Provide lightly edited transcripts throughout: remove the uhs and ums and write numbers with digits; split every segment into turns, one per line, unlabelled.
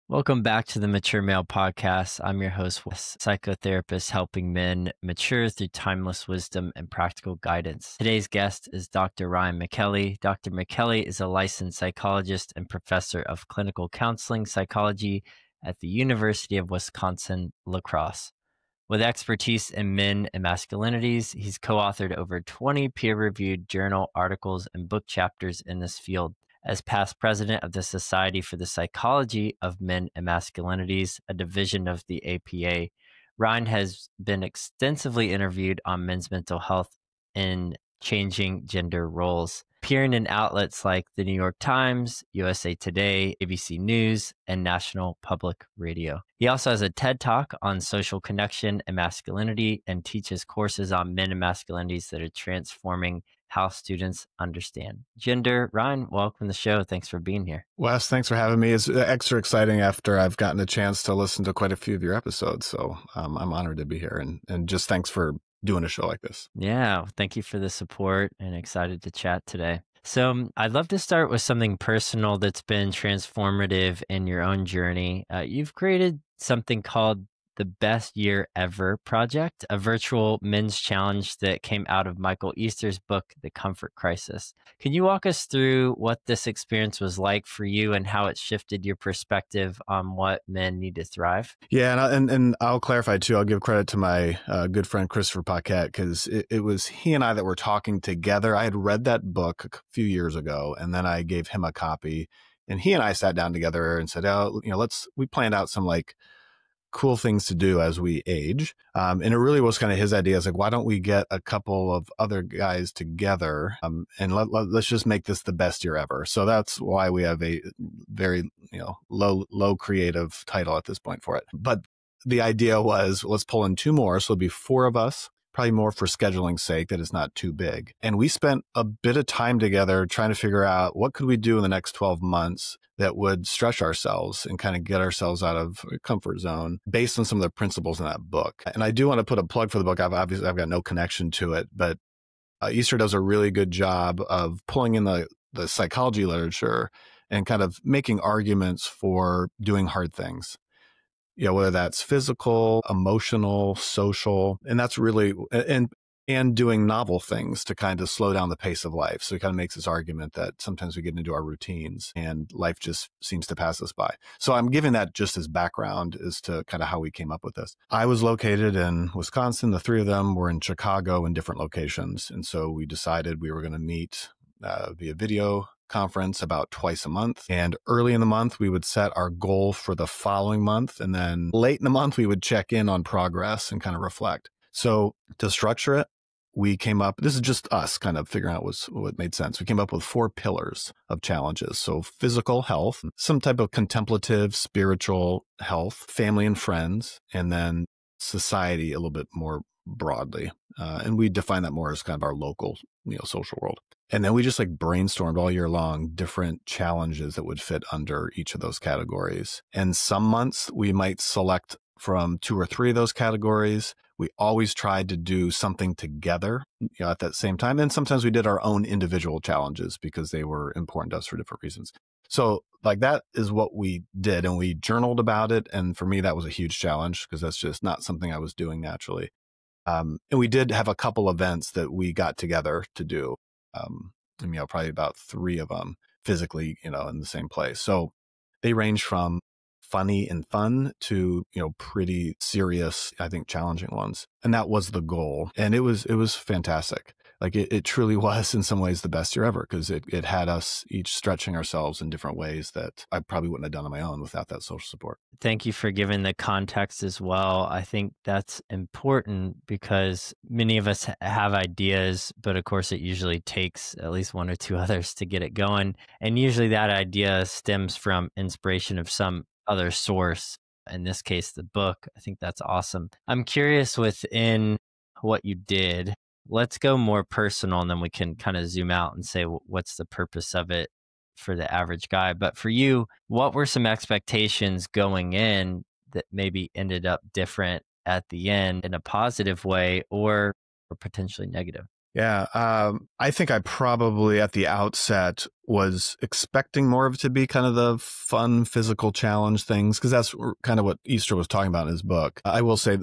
Welcome back to the Mature Male Podcast. I'm your host, Wes, psychotherapist helping men mature through timeless wisdom and practical guidance. Today's guest is Dr. Ryan McKelley. Dr. McKelley is a licensed psychologist and professor of clinical counseling psychology at the University of Wisconsin-La Crosse. With expertise in men and masculinities, he's co-authored over 20 peer-reviewed journal articles and book chapters in this field. As past president of the Society for the Psychology of Men and Masculinities, a division of the APA, Ryan has been extensively interviewed on men's mental health and changing gender roles, appearing in outlets like the New York Times, USA Today, ABC News, and National Public Radio. He also has a TED Talk on social connection and masculinity and teaches courses on men and masculinities that are transforming how students understand gender. Ryan, welcome to the show. Thanks for being here.
Wes, thanks for having me. It's extra exciting after I've gotten a chance to listen to quite a few of your episodes. So I'm honored to be here, and just thanks for doing a show like this.
Yeah, thank you for the support and excited to chat today. So I'd love to start with something personal that's been transformative in your own journey. You've created something called the Best Year Ever Project, a virtual men's challenge that came out of Michael Easter's book, The Comfort Crisis. Can you walk us through what this experience was like for you and how it shifted your perspective on what men need to thrive?
Yeah, and I'll clarify too. I'll give credit to my good friend Christopher Paquette, because it was he and I that were talking together. I had read that book a few years ago, and then I gave him a copy, and he and I sat down together and said, "Oh, we planned out some cool things to do as we age." And it really was kind of his idea. It's like, why don't we get a couple of other guys together and let's just make this the best year ever. So that's why we have a very, low creative title at this point for it. But the idea was, let's pull in two more. So it'll be four of us, probably more for scheduling's sake, that it's not too big. And we spent a bit of time together trying to figure out what could we do in the next 12 months that would stretch ourselves and kind of get ourselves out of a comfort zone based on some of the principles in that book. And I do want to put a plug for the book. I've got no connection to it, but Easter does a really good job of pulling in the psychology literature and kind of making arguments for doing hard things. Whether that's physical, emotional, social, and that's really, and doing novel things to kind of slow down the pace of life. So he kind of makes this argument that sometimes we get into our routines and life just seems to pass us by. So I'm giving that just as background as to kind of how we came up with this. I was located in Wisconsin. The three of them were in Chicago in different locations. And so we decided we were going to meet via video conference about twice a month. And early in the month, we would set our goal for the following month. And then late in the month, we would check in on progress and kind of reflect. So to structure it, we came up, this is just us kind of figuring out what made sense. We came up with 4 pillars of challenges. So physical health, some type of contemplative, spiritual health, family and friends, and then society a little bit more broadly. And we define that more as kind of our local, social world. And then we just brainstormed all year long different challenges that would fit under each of those categories. And some months we might select from 2 or 3 of those categories. We always tried to do something together, at that same time. And sometimes we did our own individual challenges because they were important to us for different reasons. So that is what we did. And we journaled about it. And for me, that was a huge challenge because that's just not something I was doing naturally. And we did have a couple events that we got together to do. Probably about 3 of them physically, in the same place. So they range from funny and fun to, pretty serious, I think, challenging ones. And that was the goal. And it was fantastic. It truly was in some ways the best year ever because it had us each stretching ourselves in different ways that I probably wouldn't have done on my own without that social support.
Thank you for giving the context as well. I think that's important because many of us have ideas, but of course it usually takes at least 1 or 2 others to get it going. And usually that idea stems from inspiration of some other source, in this case, the book. I think that's awesome. I'm curious within what you did, let's go more personal and then we can kind of zoom out and say, what's the purpose of it for the average guy? But for you, what were some expectations going in that maybe ended up different at the end in a positive way or potentially negative?
Yeah, I think I probably at the outset was expecting more of it to be kind of the fun physical challenge things, because that's kind of what Easter was talking about in his book. I will say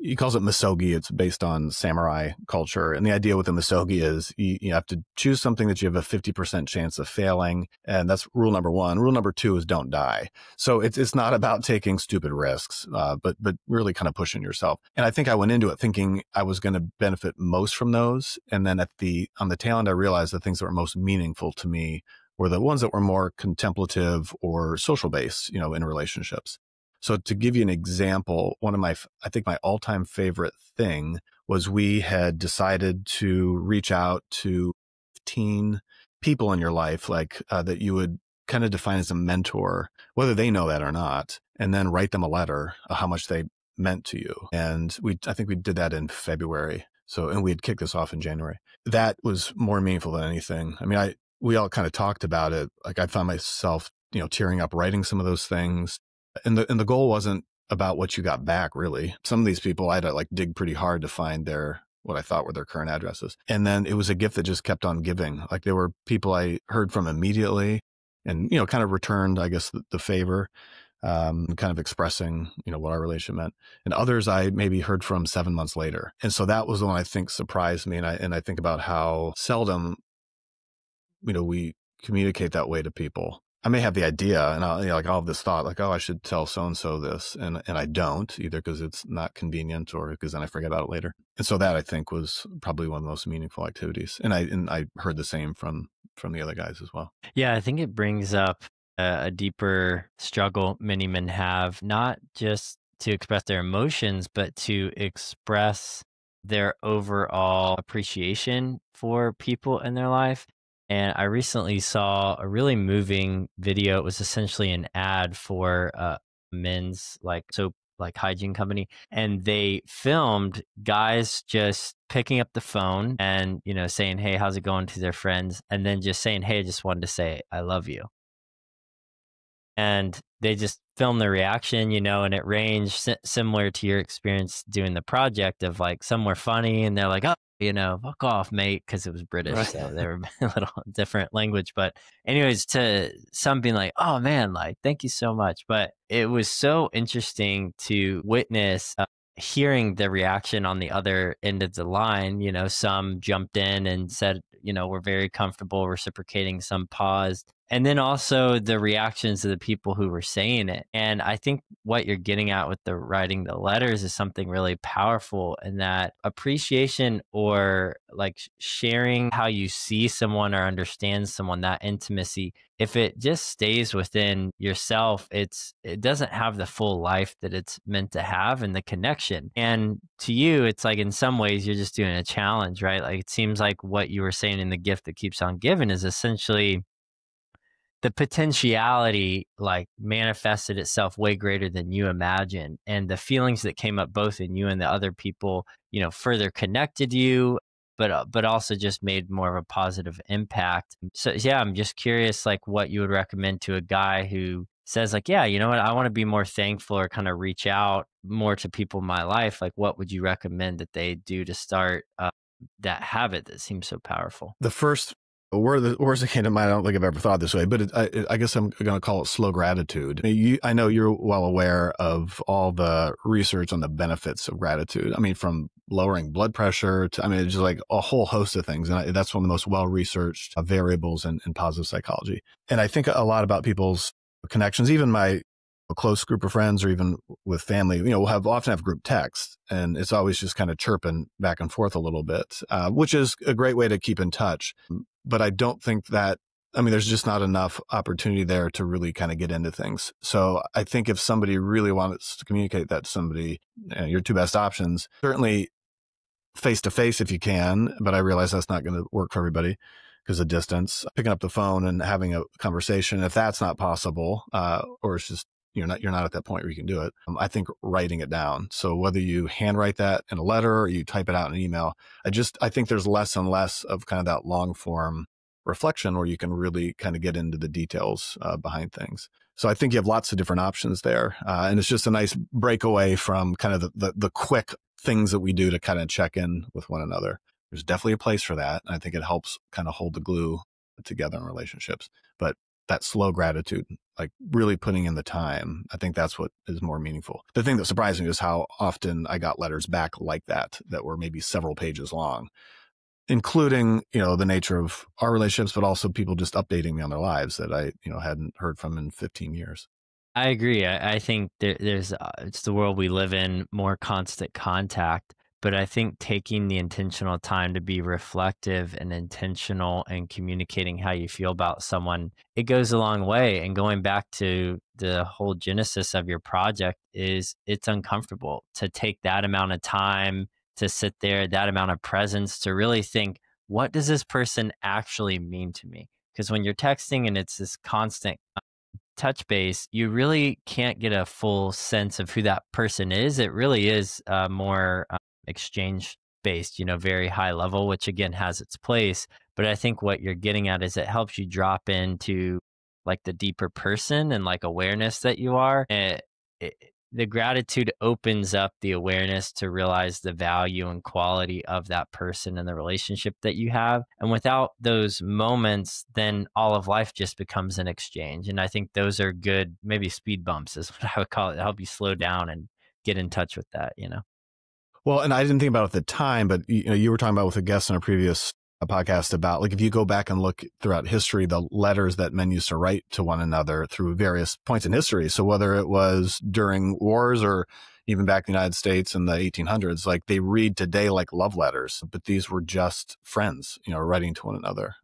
he calls it misogi. It's based on samurai culture. And the idea with the misogi is you have to choose something that you have a 50% chance of failing. And that's rule number one. Rule number two is don't die. So it's not about taking stupid risks, but really kind of pushing yourself. And I think I went into it thinking I was going to benefit most from those. And then on the tail end, I realized the things that were most meaningful to me were the ones that were more contemplative or social based, in relationships. So to give you an example, I think my all-time favorite thing was we had decided to reach out to 15 people in your life, like that you would kind of define as a mentor, whether they know that or not, and then write them a letter of how much they meant to you. And I think we did that in February. And we had kicked this off in January. That was more meaningful than anything. I mean, we all kind of talked about it. Like I found myself, tearing up writing some of those things. And the goal wasn't about what you got back, really. Some of these people I had to like dig pretty hard to find what I thought were their current addresses. And then it was a gift that just kept on giving. Like there were people I heard from immediately and, kind of returned, I guess, the favor, kind of expressing, what our relationship meant. And others I maybe heard from 7 months later. And so that was the one I think surprised me. And I think about how seldom, we communicate that way to people. I may have the idea and I'll have this thought like, oh, I should tell so-and-so this. And I don't, either because it's not convenient or because then I forget about it later. And so that I think was probably one of the most meaningful activities. And I heard the same from the other guys as well.
Yeah, I think it brings up a deeper struggle many men have, not just to express their emotions, but to express their overall appreciation for people in their life. And I recently saw a really moving video. It was essentially an ad for men's soap hygiene company, and they filmed guys just picking up the phone and saying, "Hey, how's it going?" to their friends, and then just saying, "Hey, I just wanted to say I love you." And they just filmed the reaction, and it ranged similar to your experience doing the project of some were funny and they're like, "Oh, fuck off, mate," because it was British, right. So they were a little different language. But anyways, to some being like, "Oh man, thank you so much." But it was so interesting to witness hearing the reaction on the other end of the line. Some jumped in and said, we're very comfortable reciprocating, some paused. And then also the reactions of the people who were saying it. And I think what you're getting at with the writing the letters is something really powerful, in that appreciation or sharing how you see someone or understand someone, that intimacy, if it just stays within yourself, it doesn't have the full life that it's meant to have, and the connection. And to you, it's in some ways you're just doing a challenge, right? It seems like what you were saying in the gift that keeps on giving is essentially the potentiality manifested itself way greater than you imagined. And the feelings that came up both in you and the other people, further connected you, but also just made more of a positive impact. So yeah, I'm just curious, what you would recommend to a guy who says yeah, you know what, I want to be more thankful or kind of reach out more to people in my life. What would you recommend that they do to start that habit that seems so powerful?
The first word that came to mind, I don't think I've ever thought this way, but I guess I'm going to call it slow gratitude. I know you're well aware of all the research on the benefits of gratitude. I mean, from lowering blood pressure to, just a whole host of things. And that's one of the most well-researched variables in positive psychology. And I think a lot about people's connections, even my close group of friends or even with family, we'll often have group text, and it's always just kind of chirping back and forth a little bit, which is a great way to keep in touch. But I don't think that, there's just not enough opportunity there to really kind of get into things. So I think if somebody really wants to communicate that to somebody, your two best options, certainly face to face if you can, but I realize that's not going to work for everybody because of distance. Picking up the phone and having a conversation, if that's not possible, or it's just, you're not at that point where you can do it, I think writing it down. So whether you handwrite that in a letter or you type it out in an email, I think there's less and less of kind of that long form reflection where you can really kind of get into the details behind things. So I think you have lots of different options there. And it's just a nice breakaway from kind of the quick things that we do to kind of check in with one another. There's definitely a place for that. I think it helps kind of hold the glue together in relationships. But that slow gratitude, like really putting in the time, I think that's what is more meaningful. The thing that surprised me is how often I got letters back like that were maybe several pages long, including, the nature of our relationships, but also people just updating me on their lives that I, hadn't heard from in 15 years.
I agree. I think there's it's the world we live in, more constant contact. But I think taking the intentional time to be reflective and intentional and communicating how you feel about someone, it goes a long way. And going back to the whole genesis of your project is it's uncomfortable to take that amount of time to sit there, that amount of presence to really think, what does this person actually mean to me? Because when you're texting and it's this constant touch base, you really can't get a full sense of who that person is. It really is more exchange based, very high level, which again has its place. But I think what you're getting at is it helps you drop into like the deeper person and like awareness that you are. It, the gratitude opens up the awareness to realize the value and quality of that person and the relationship that you have. And without those moments, then all of life just becomes an exchange. And I think those are good, maybe speed bumps is what I would call it, to help you slow down and get in touch with that.
Well, and I didn't think about it at the time, but you were talking about with a guest in a previous podcast about like if you go back and look throughout history, the letters that men used to write to one another through various points in history. So whether it was during wars or even back in the United States in the 1800s, like they read today like love letters, but these were just friends, writing to one another.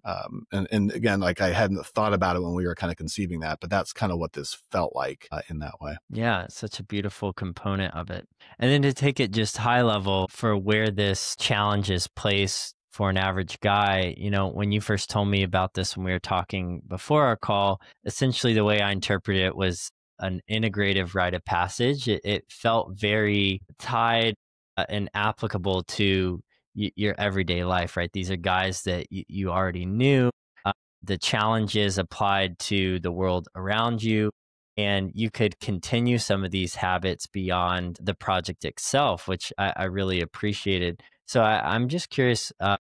And again, like I hadn't thought about it when we were kind of conceiving that, but that's kind of what this felt like in that way.
Yeah, it's such a beautiful component of it. And then to take it just high level for where this challenge is placed for an average guy, when you first told me about this when we were talking before our call, essentially the way I interpreted it was an integrative rite of passage. It felt very tied and applicable to your everyday life, right? These are guys that you already knew. Uh, the challenges applied to the world around you. And you could continue some of these habits beyond the project itself, which I really appreciated. So I'm just curious,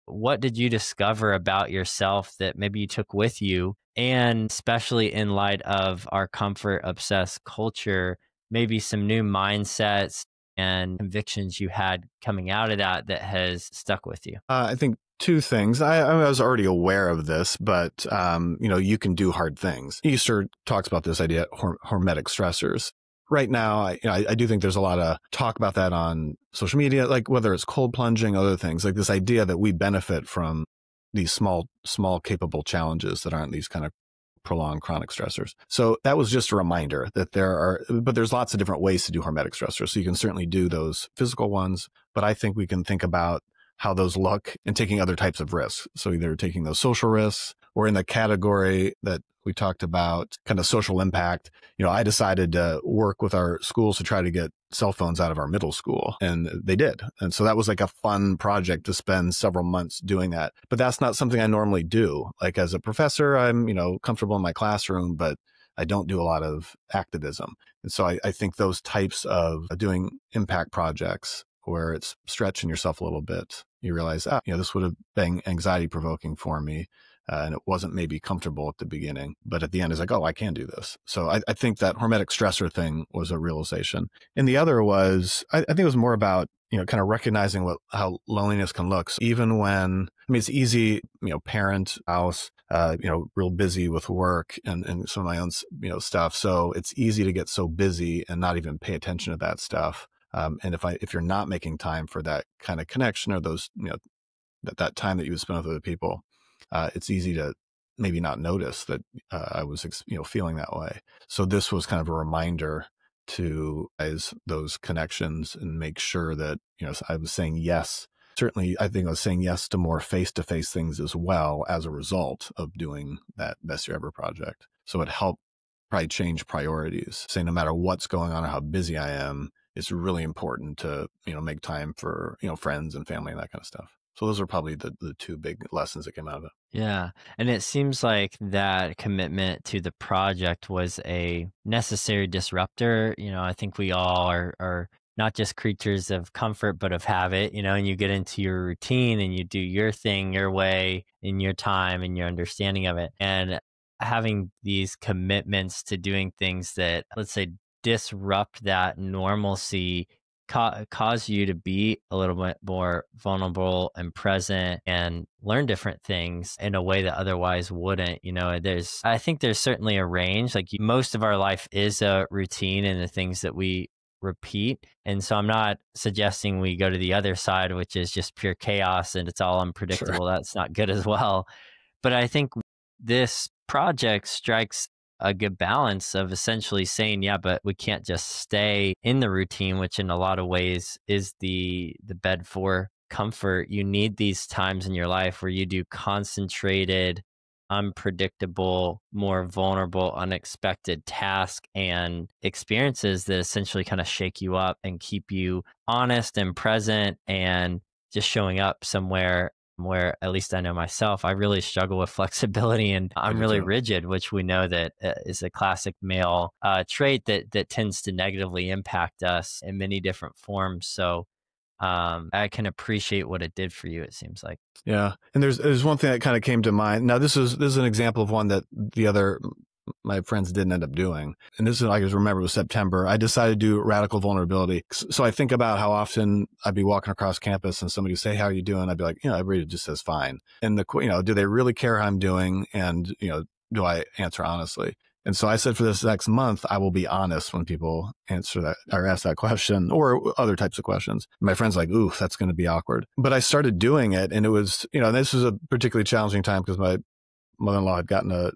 what did you discover about yourself that maybe you took with you? And especially in light of our comfort obsessed culture, maybe some new mindsets and convictions you had coming out of that has stuck with you?
I think two things. I was already aware of this, but, you can do hard things. Easter talks about this idea, hormetic stressors. Right now, I do think there's a lot of talk about that on social media, like whether it's cold plunging, other things, like this idea that we benefit from these small, capable challenges that aren't these kind of prolonged chronic stressors. So that was just a reminder that there's lots of different ways to do hormetic stressors. So you can certainly do those physical ones, but I think we can think about how those look and taking other types of risks. So either taking those social risks or in the category that we talked about, kind of social impact. I decided to work with our schools to try to get cell phones out of our middle school, and they did. And so that was like a fun project to spend several months doing that. But that's not something I normally do. Like as a professor, I'm, comfortable in my classroom, but I don't do a lot of activism. And so I think those types of doing impact projects where it's stretching yourself a little bit, you realize, this would have been anxiety provoking for me. And it wasn't maybe comfortable at the beginning, but at the end it's like, oh, I can do this. So I think that hormetic stressor thing was a realization. And the other was, I think it was more about, kind of recognizing how loneliness can look. So even when, it's easy, parent, house, real busy with work and some of my own, stuff. So it's easy to get so busy and not even pay attention to that stuff. And if you're not making time for that kind of connection or those, that time that you would spend with other people, it's easy to maybe not notice that I was, feeling that way. So this was kind of a reminder to raise those connections and make sure that, I was saying yes. Certainly, I think I was saying yes to more face-to-face things as well as a result of doing that Best Year Ever project. So it helped probably change priorities, saying no matter what's going on or how busy I am, it's really important to, make time for, friends and family and that kind of stuff. So those are probably the two big lessons that came out of it.
Yeah. And it seems like that commitment to the project was a necessary disruptor. I think we all are not just creatures of comfort, but of habit, and you get into your routine and you do your thing your way in your time and your understanding of it. And having these commitments to doing things that, let's say, disrupt that normalcy cause you to be a little bit more vulnerable and present and learn different things in a way that otherwise wouldn't. I think there's certainly a range. Like most of our life is a routine and the things that we repeat. And so I'm not suggesting we go to the other side, which is just pure chaos and it's all unpredictable.
Sure.
That's not good as well. But I think this project strikes a good balance of essentially saying, yeah, but we can't just stay in the routine, which in a lot of ways is the bed for comfort. You need these times in your life where you do concentrated, unpredictable, more vulnerable, unexpected tasks and experiences that essentially kind of shake you up and keep you honest and present and just showing up somewhere where, at least I know myself, I really struggle with flexibility and
I
I'm
do
really
too.
rigid, which we know that is a classic male trait that tends to negatively impact us in many different forms. So I can appreciate what it did for you, it seems like.
Yeah. And there's one thing that kind of came to mind. Now this is an example of one that my friends didn't end up doing. And this is, I just remember, it was September. I decided to do radical vulnerability. So I think about how often I'd be walking across campus and somebody would say, "How are you doing?" I'd be like, everybody just says fine. And do they really care how I'm doing? And, do I answer honestly? And so I said, for this next month, I will be honest when people answer that or ask that question or other types of questions. My friend's like, "Ooh, that's going to be awkward." But I started doing it, and it was, this was a particularly challenging time because my mother-in-law had gotten a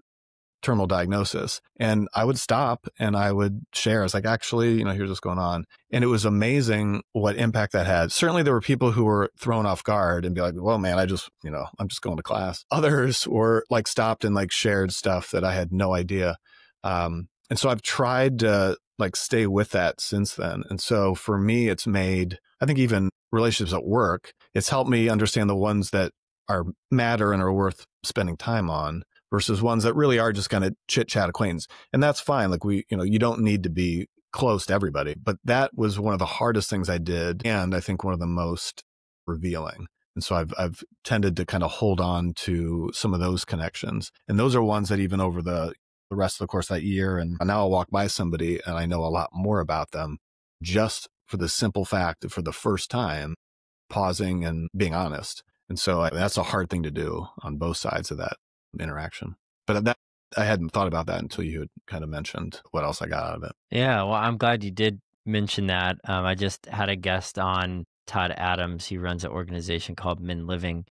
terminal diagnosis, and I would stop and I would share. I was like, "Actually, here's what's going on." And it was amazing what impact that had. Certainly there were people who were thrown off guard and be like, "Well, man, I'm just going to class." Others were like stopped and like shared stuff that I had no idea. And so I've tried to like stay with that since then. And so for me, it's made, I think, even relationships at work, it's helped me understand the ones that are matter and are worth spending time on versus ones that really are just kind of chit chat acquaintance. And that's fine. Like you don't need to be close to everybody, but that was one of the hardest things I did. And I think one of the most revealing. And so I've tended to kind of hold on to some of those connections. And those are ones that even over the rest of the course of that year, and now I'll walk by somebody and I know a lot more about them just for the simple fact that for the first time, pausing and being honest. And so that's a hard thing to do on both sides of that interaction. But I hadn't thought about that until you had kind of mentioned what else I got out of it.
Yeah, well, I'm glad you did mention that. I just had a guest on, Todd Adams. He runs an organization called Men Living.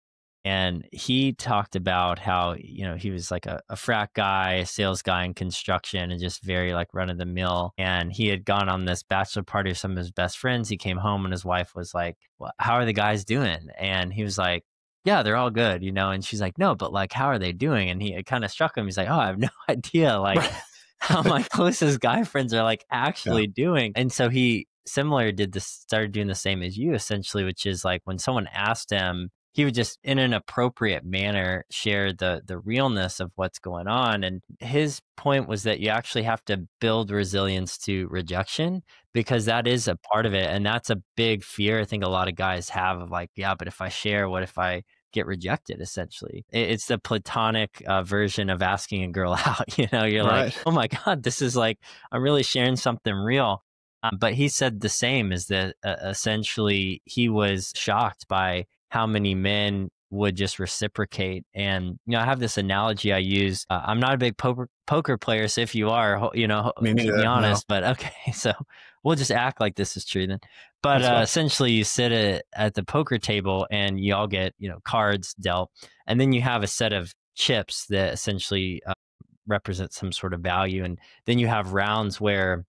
And he talked about how, he was like a frat guy, a sales guy in construction and just very like run of the mill. And he had gone on this bachelor party with some of his best friends. He came home and his wife was like, "Well, how are the guys doing?" And he was like, "Yeah, they're all good, And she's like, "No, but like, how are they doing?" And it kind of struck him. He's like, "Oh, I have no idea. Like how my closest guy friends are like
Yeah.
actually doing." And so he started doing the same as you essentially, which is like when someone asked him, he would just in an appropriate manner share the realness of what's going on. And his point was that you actually have to build resilience to rejection because that is a part of it. And that's a big fear I think a lot of guys have of like, yeah, but if I share, what if I get rejected? Essentially, it's the platonic version of asking a girl out. You're like,
Right.
"Oh my God, this is like, I'm really sharing something real." But he said the same, is that essentially he was shocked by how many men would just reciprocate. And, I have this analogy I use. I'm not a big poker player. So if you are,
Me
keep me
neither. No,
honest. But okay, so we'll just act like this is true then. But
that's fine.
essentially, you sit at the poker table and you all get, cards dealt. And then you have a set of chips that essentially represent some sort of value. And then you have rounds where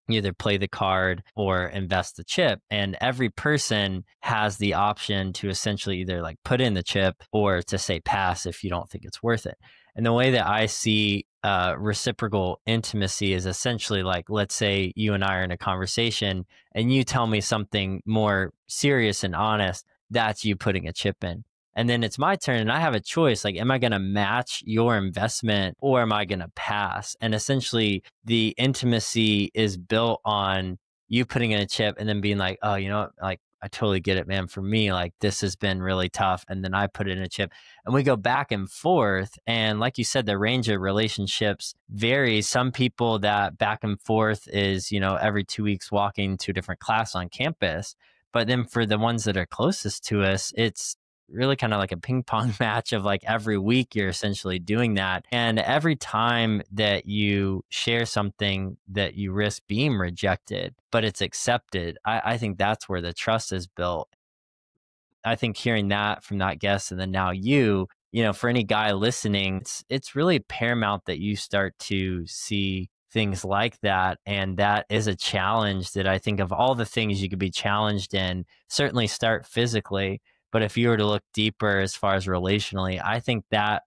you either play the card or invest the chip. And every person has the option to essentially either like put in the chip or to say pass if you don't think it's worth it. And the way that I see reciprocal intimacy is essentially like, let's say you and I are in a conversation and you tell me something more serious and honest, that's you putting a chip in. And then it's my turn and I have a choice. Like, am I going to match your investment or am I going to pass? And essentially the intimacy is built on you putting in a chip and then being like, oh, you know what? Like, I totally get it, man. For me, like, this has been really tough. And then I put in a chip and we go back and forth. And like you said, the range of relationships varies. Some people that back and forth is, every 2 weeks walking to a different class on campus. But then for the ones that are closest to us, it's really kind of like a ping pong match of like every week you're essentially doing that. And every time that you share something that you risk being rejected, but it's accepted, I think that's where the trust is built. I think hearing that from that guest and then now for any guy listening, it's really paramount that you start to see things like that. And that is a challenge that I think of all the things you could be challenged in, certainly start physically. But if you were to look deeper as far as relationally, I think that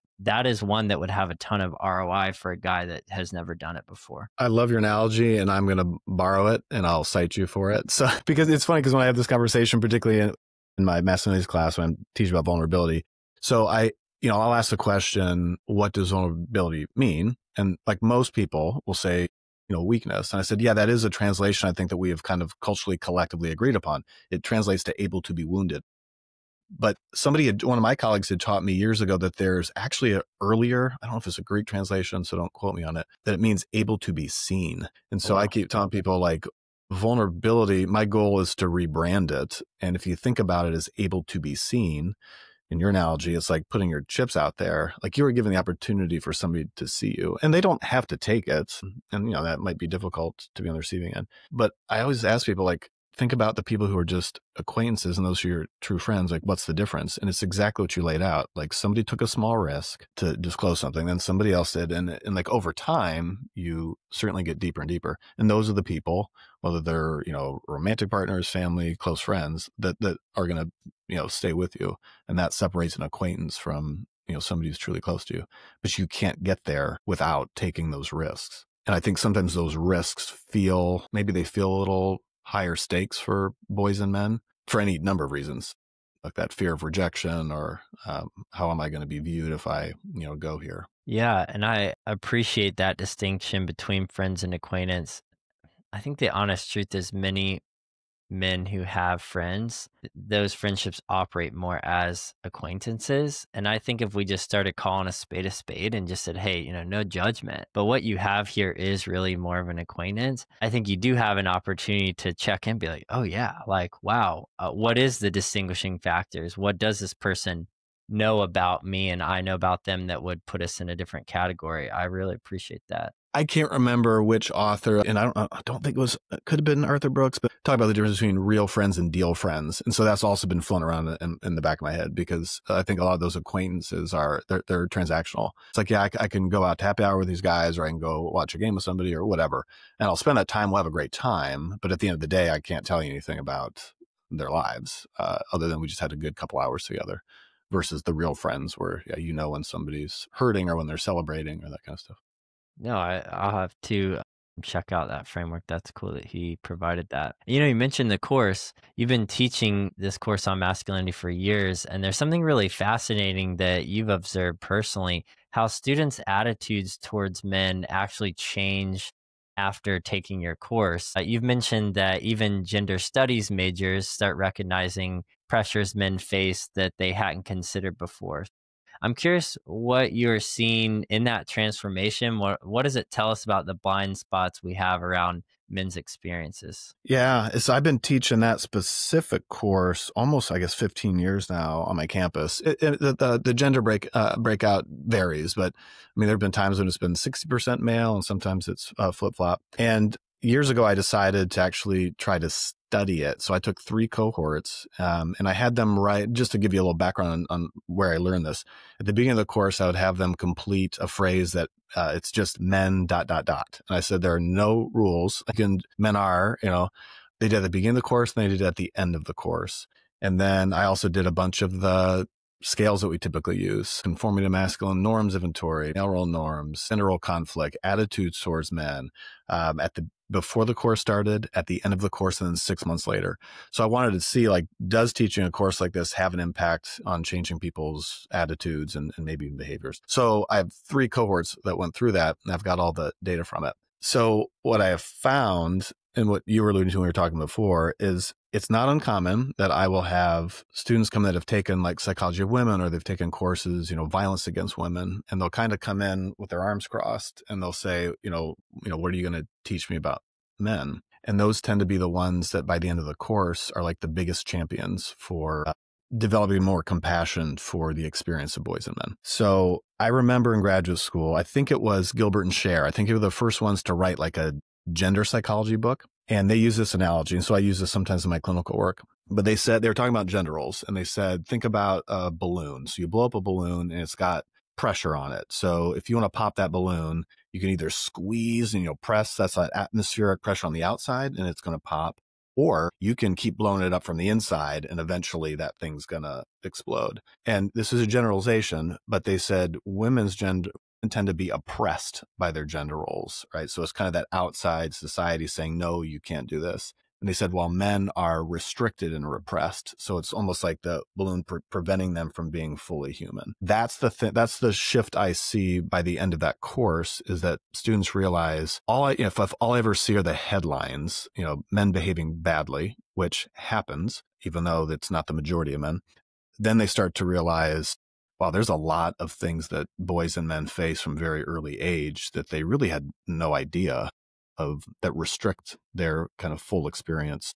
is one that would have a ton of ROI for a guy that has never done it before.
I love your analogy, and I'm going to borrow it and I'll cite you for it. So, because it's funny, because when I have this conversation, particularly in my masculinity class, when I'm teaching about vulnerability, so I'll ask the question, what does vulnerability mean? And like most people will say, weakness. And I said, yeah, that is a translation I think that we have kind of culturally collectively agreed upon. It translates to able to be wounded. But one of my colleagues had taught me years ago that there's actually I don't know if it's a Greek translation, so don't quote me on it, that it means able to be seen. And so I keep telling people, like, vulnerability, my goal is to rebrand it. And if you think about it as able to be seen, in your analogy, it's like putting your chips out there. Like, you were given the opportunity for somebody to see you, and they don't have to take it. And, that might be difficult to be on the receiving end. But I always ask people, like, think about the people who are just acquaintances and those who are your true friends. Like, what's the difference? And it's exactly what you laid out. Like, somebody took a small risk to disclose something, then somebody else did. And like, over time, you certainly get deeper and deeper. And those are the people, whether they're, romantic partners, family, close friends, that are going to, stay with you. And that separates an acquaintance from, somebody who's truly close to you. But you can't get there without taking those risks. And I think sometimes those risks feel a little higher stakes for boys and men for any number of reasons, like that fear of rejection or how am I going to be viewed if I, go here.
Yeah. And I appreciate that distinction between friends and acquaintance. I think the honest truth is many men who have friends, those friendships operate more as acquaintances. And I think if we just started calling a spade and just said, hey, no judgment, but what you have here is really more of an acquaintance, I think you do have an opportunity to check in, be like, oh yeah, like, wow, what is the distinguishing factors? What does this person know about me and I know about them that would put us in a different category? I really appreciate that.
I can't remember which author, and I don't think it could have been Arthur Brooks, but talk about the difference between real friends and deal friends. And so that's also been flown around in the back of my head, because I think a lot of those acquaintances they're transactional. It's like, yeah, I can go out to happy hour with these guys, or I can go watch a game with somebody or whatever. And I'll spend that time, we'll have a great time. But at the end of the day, I can't tell you anything about their lives other than we just had a good couple hours together, versus the real friends where, yeah, when somebody's hurting or when they're celebrating or that kind of stuff.
No, I'll have to check out that framework. That's cool that he provided that. You mentioned the course. You've been teaching this course on masculinity for years, and there's something really fascinating that you've observed personally, how students' attitudes towards men actually change after taking your course. You've mentioned that even gender studies majors start recognizing pressures men face that they hadn't considered before. I'm curious what you're seeing in that transformation. What does it tell us about the blind spots we have around men's experiences?
Yeah, so I've been teaching that specific course almost, I guess, 15 years now on my campus. The gender breakout varies, but I mean, there have been times when it's been 60% male and sometimes it's flip-flop. And years ago, I decided to actually try to study it. So I took 3 cohorts and I had them write, just to give you a little background on where I learned this. At the beginning of the course, I would have them complete a phrase that it's just men ... And I said, there are no rules. Men are, they did at the beginning of the course and they did at the end of the course. And then I also did a bunch of the scales that we typically use: conformity to masculine norms inventory, male role norms, gender role conflict, attitudes towards men, before the course started, at the end of the course, and then 6 months later. So I wanted to see, like, does teaching a course like this have an impact on changing people's attitudes and maybe even behaviors? So I have 3 cohorts that went through that, and I've got all the data from it. So what I have found and what you were alluding to when we were talking before is it's not uncommon that I will have students come that have taken like psychology of women, or they've taken courses, violence against women, and they'll kind of come in with their arms crossed and they'll say, what are you going to teach me about men? And those tend to be the ones that by the end of the course are like the biggest champions for developing more compassion for the experience of boys and men. So I remember in graduate school, I think it was Gilbert and Scher. I think they were the first ones to write like a gender psychology book. And they use this analogy. And so I use this sometimes in my clinical work. But they were talking about gender roles. And they said, think about a balloon. So you blow up a balloon and it's got pressure on it. So if you want to pop that balloon, you can either squeeze and press, that's that atmospheric pressure on the outside, and it's going to pop. Or you can keep blowing it up from the inside and eventually that thing's going to explode. And this is a generalization, but they said women's gender tend to be oppressed by their gender roles, right? So it's kind of that outside society saying, no, you can't do this. And they said, while men are restricted and repressed. So it's almost like the balloon preventing them from being fully human. That's the shift I see by the end of that course, is that students realize if all I ever see are the headlines, men behaving badly, which happens, even though that's not the majority of men, then they start to realize, wow, there's a lot of things that boys and men face from very early age that they really had no idea of, that restrict their kind of full experience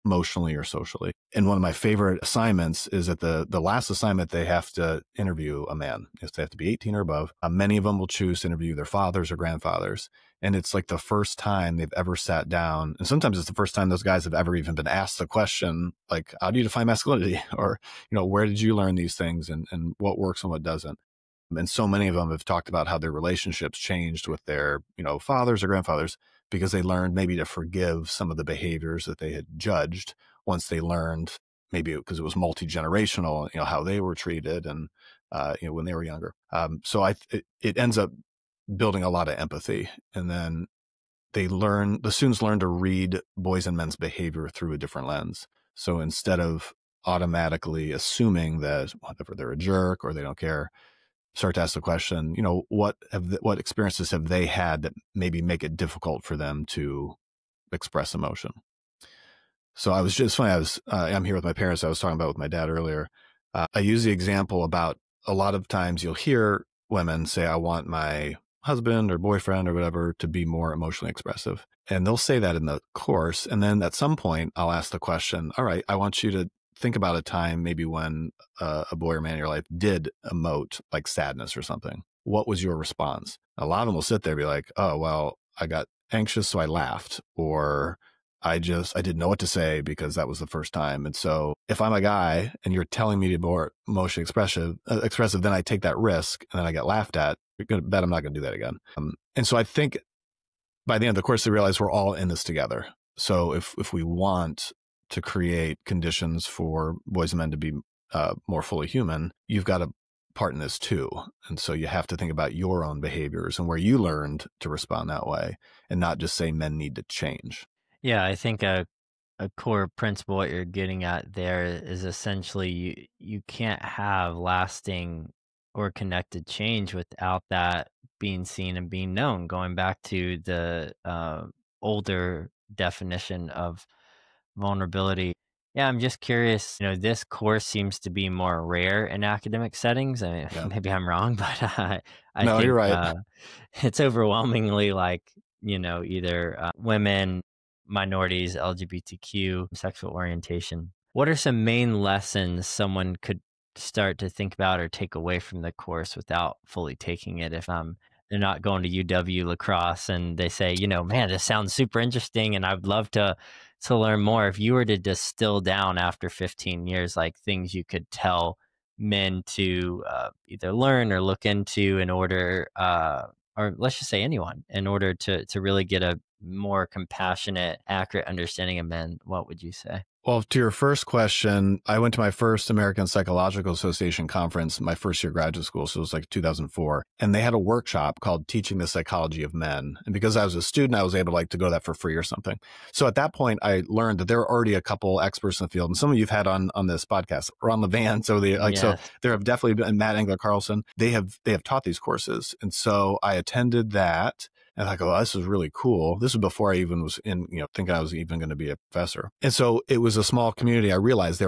emotionally or socially. And one of my favorite assignments is at the last assignment, they have to interview a man. They have to be 18 or above. Many of them will choose to interview their fathers or grandfathers. And it's like the first time they've ever sat down. And sometimes it's the first time those guys have ever even been asked the question, like, how do you define masculinity? Or, where did you learn these things, and what works and what doesn't? And so many of them have talked about how their relationships changed with their, fathers or grandfathers, because they learned maybe to forgive some of the behaviors that they had judged once they learned, maybe because it was multi-generational, how they were treated and, when they were younger. So it ends up building a lot of empathy. And then the students learn to read boys and men's behavior through a different lens. So instead of automatically assuming that whatever, they're a jerk or they don't care, start to ask the question, what experiences have they had that maybe make it difficult for them to express emotion? So I'm here with my parents. I was talking about with my dad earlier. I use the example about a lot of times you'll hear women say, I want my husband or boyfriend or whatever to be more emotionally expressive. And they'll say that in the course. And then at some point I'll ask the question, all right, I want you to think about a time maybe when a boy or man in your life did emote like sadness or something. What was your response? A lot of them will sit there and be like, oh, well, I got anxious, so I laughed, or I didn't know what to say because that was the first time. And so if I'm a guy and you're telling me to be more emotionally expressive, then I take that risk and then I get laughed at. You're going to bet I'm not going to do that again. And so I think by the end of the course, they realize we're all in this together. So if we want to create conditions for boys and men to be more fully human, you've got a part in this too. And so you have to think about your own behaviors and where you learned to respond that way, and not just say men need to change.
Yeah, I think a core principle what you're getting at there is essentially you can't have lasting or connected change without that being seen and being known. Going back to the older definition of vulnerability. Yeah, I'm just curious, this course seems to be more rare in academic settings. I mean,
Yeah.
maybe I'm wrong, but I
No,
think
you're right.
it's overwhelmingly like, either women, minorities, LGBTQ, sexual orientation. What are some main lessons someone could start to think about or take away from the course without fully taking it if they're not going to UW lacrosse and they say, man, this sounds super interesting and I'd love to learn more. If you were to distill down after 15 years, like things you could tell men to either learn or look into in order, or let's just say anyone, in order to really get a more compassionate, accurate understanding of men, what would you say?
Well, to your first question, I went to my first American Psychological Association conference my first year of graduate school. So it was like 2004. And they had a workshop called Teaching the Psychology of Men. And because I was a student, I was able to go that for free or something. So at that point, I learned that there are already a couple experts in the field. And some of you've had on this podcast, Ron Levan. So so there have definitely been Matt Engler Carlson. They have taught these courses. And so I attended that. And I go, oh, this is really cool. This was before I even was thinking I was even going to be a professor. And so it was a small community. I realized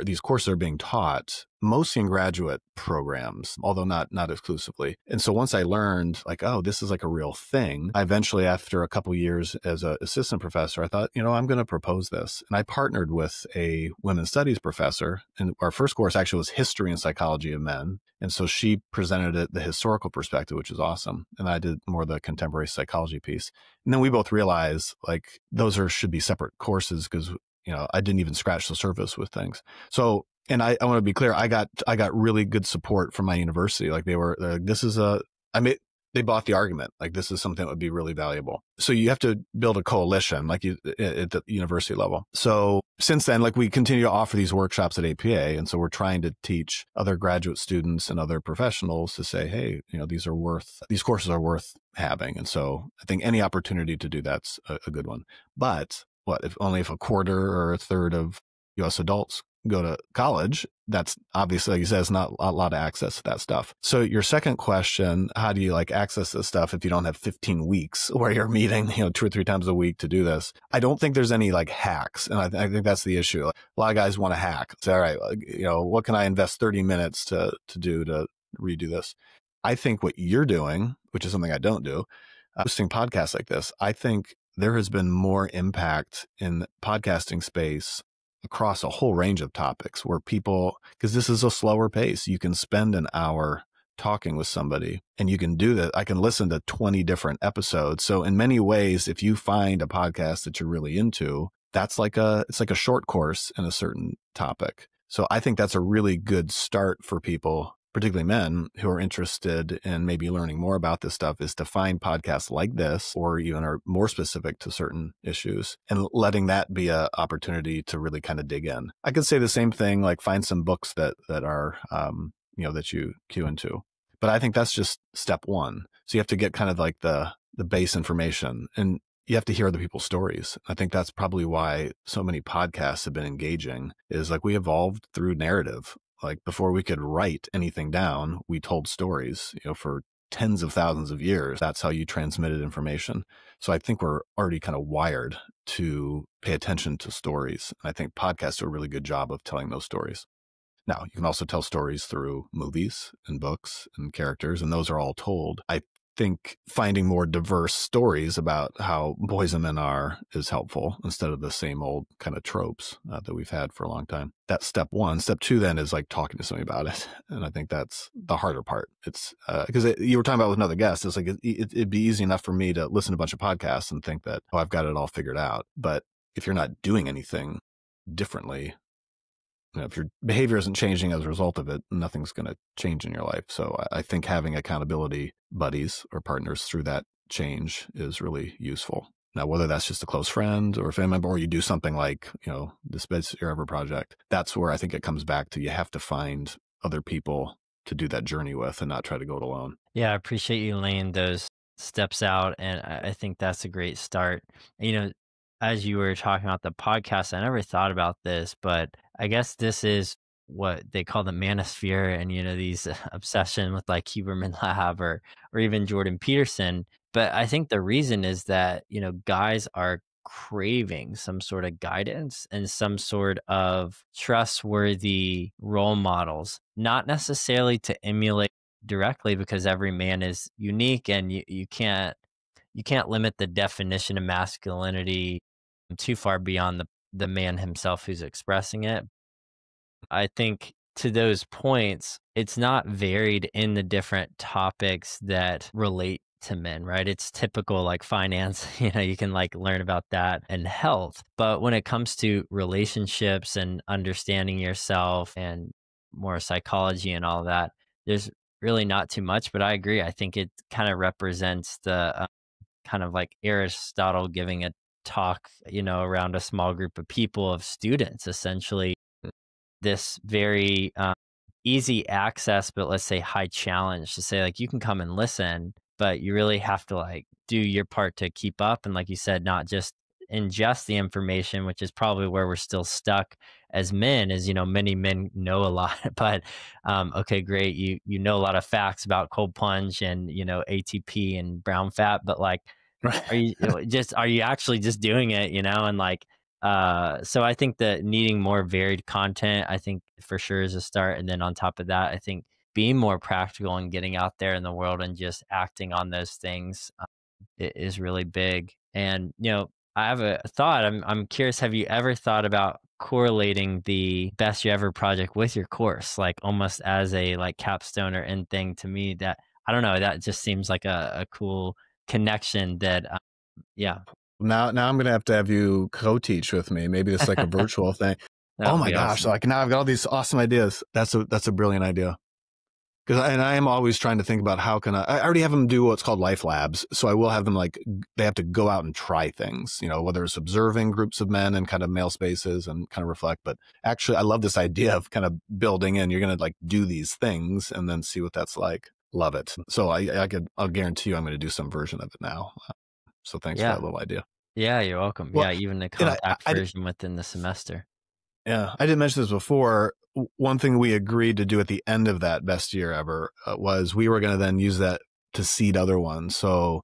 these courses are being taught mostly in graduate programs, although not exclusively. And so once I learned like, oh, this is like a real thing, I eventually, after a couple of years as an assistant professor, I thought, I'm going to propose this. And I partnered with a women's studies professor. And our first course actually was history and psychology of men. And so she presented the historical perspective, which is awesome. And I did more of the contemporary psychology piece. And then we both realized like those should be separate courses because, I didn't even scratch the surface with things. So, and I want to be clear, I got really good support from my university. Like they bought the argument, like this is something that would be really valuable. So you have to build a coalition like at the university level. So since then, like we continue to offer these workshops at APA. And so we're trying to teach other graduate students and other professionals to say, hey, these courses are worth having. And so I think any opportunity to do that's a good one. But if a quarter or a third of US adults go to college, that's obviously, like you said, it's not a lot of access to that stuff. So your second question, how do you like access this stuff if you don't have 15 weeks where you're meeting, 2 or 3 times a week to do this? I don't think there's any like hacks. And I think that's the issue. Like, a lot of guys want to hack. Say, all right, what can I invest 30 minutes to do to redo this? I think what you're doing, which is something I don't do, hosting podcasts like this, I think there has been more impact in the podcasting space across a whole range of topics where people, because this is a slower pace, you can spend an hour talking with somebody and you can do that. I can listen to 20 different episodes. So in many ways, if you find a podcast that you're really into, it's like a short course in a certain topic. So I think that's a really good start for people, particularly men who are interested in maybe learning more about this stuff, is to find podcasts like this, or even are more specific to certain issues, and letting that be an opportunity to really kind of dig in. I could say the same thing, like find some books that are, that you cue into. But I think that's just step one. So you have to get kind of like the base information, and you have to hear other people's stories. I think that's probably why so many podcasts have been engaging, is like we evolved through narrative. Like before we could write anything down, we told stories, for tens of thousands of years. That's how you transmitted information. So I think we're already kind of wired to pay attention to stories. And I think podcasts do a really good job of telling those stories. Now, you can also tell stories through movies and books and characters, and those are all told. I think finding more diverse stories about how boys and men are is helpful instead of the same old kind of tropes that we've had for a long time. That's step one. Step two then is like talking to somebody about it. And I think that's the harder part. It's because you were talking about with another guest, it's like it'd be easy enough for me to listen to a bunch of podcasts and think that, oh, I've got it all figured out. But if you're not doing anything differently, if your behavior isn't changing as a result of it, nothing's going to change in your life. So I think having accountability buddies or partners through that change is really useful. Now, whether that's just a close friend or a family member, or you do something like, this Beds Your Ever project, that's where I think it comes back to you have to find other people to do that journey with and not try to go it alone.
Yeah, I appreciate you laying those steps out. And I think that's a great start. As you were talking about the podcast, I never thought about this, but I guess this is what they call the manosphere, and these obsession with like Huberman Lab or even Jordan Peterson. But I think the reason is that guys are craving some sort of guidance and some sort of trustworthy role models, not necessarily to emulate directly, because every man is unique, and you can't limit the definition of masculinity too far beyond the man himself who's expressing it. I think to those points, it's not varied in the different topics that relate to men, right? It's typical like finance, you can like learn about that, and health. But when it comes to relationships and understanding yourself and more psychology and all that, there's really not too much. But I agree. I think it kind of represents the kind of like Aristotle giving a talk, around a small group of people, of students, essentially. This very easy access, but let's say high challenge, to say like you can come and listen, but you really have to like do your part to keep up. And like you said, not just ingest the information, which is probably where we're still stuck as men, is many men know a lot, but okay, great, you know a lot of facts about cold plunge and ATP and brown fat, but like Are you actually just doing it, and like, so I think that needing more varied content, I think for sure is a start. And then on top of that, I think being more practical and getting out there in the world and just acting on those things is really big. And, I have a thought. I'm curious, have you ever thought about correlating the best you ever project with your course, like almost as a like capstone or end thing? To me, that I don't know, that just seems like a cool connection that yeah.
Now I'm gonna have you co-teach with me. Maybe it's like a virtual thing.
That
Oh
would
my
be
gosh!
awesome.
Like now I've got all these awesome ideas. That's a brilliant idea. And I am always trying to think about how can I already have them do what's called life labs. So I will have them like, they have to go out and try things, whether it's observing groups of men in kind of male spaces and kind of reflect. But actually, I love this idea of kind of building in, you're going to like do these things and then see what that's like. Love it. So I'll guarantee you I'm going to do some version of it now. So thanks for
Yeah.
that little idea.
Yeah, you're welcome.
Well,
Yeah, even the
and
compact version within the semester.
yeah, I didn't mention this before. One thing we agreed to do at the end of that best year ever was we were going to then use that to seed other ones. So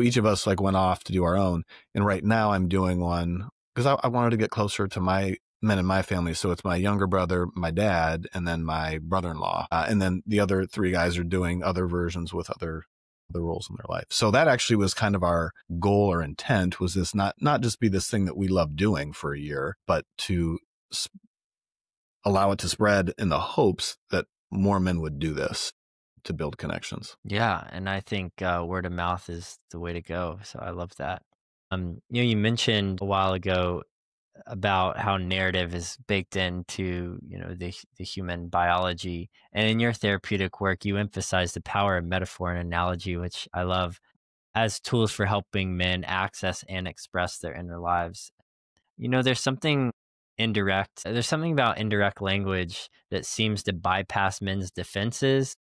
each of us like went off to do our own. And right now I'm doing one because I wanted to get closer to my men in my family. So it's my younger brother, my dad, and then my brother-in-law. And then the other three guys are doing other versions with other roles in their life. So that actually was kind of our goal or intent, was this not just be this thing that we love doing for a year, but to allow it to spread in the hopes that more men would do this to build connections.
Yeah, and I think word of mouth is the way to go. So I love that. You mentioned a while ago about how narrative is baked into the human biology, and in your therapeutic work, you emphasize the power of metaphor and analogy, which I love, as tools for helping men access and express their inner lives. There's something about indirect language that seems to bypass men's defenses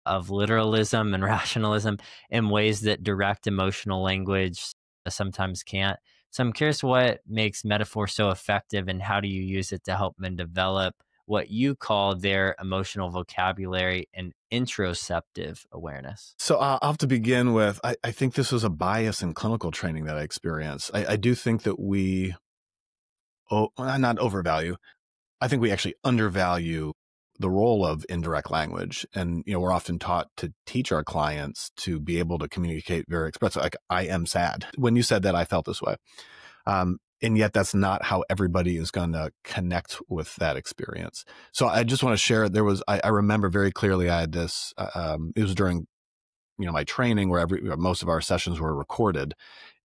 of literalism and rationalism in ways that direct emotional language sometimes can't. So I'm curious, what makes metaphor so effective, and how do you use it to help men develop what you call their emotional vocabulary and introspective awareness?
So I'll have to begin with, I think this was a bias in clinical training that I experienced. I do think that we, not overvalue, I think we actually undervalue the role of indirect language. And, we're often taught to teach our clients to be able to communicate very expressive, like, I am sad. When you said that, I felt this way. And yet that's not how everybody is going to connect with that experience. So I just want to share, I remember very clearly I had this, it was during, my training where most of our sessions were recorded.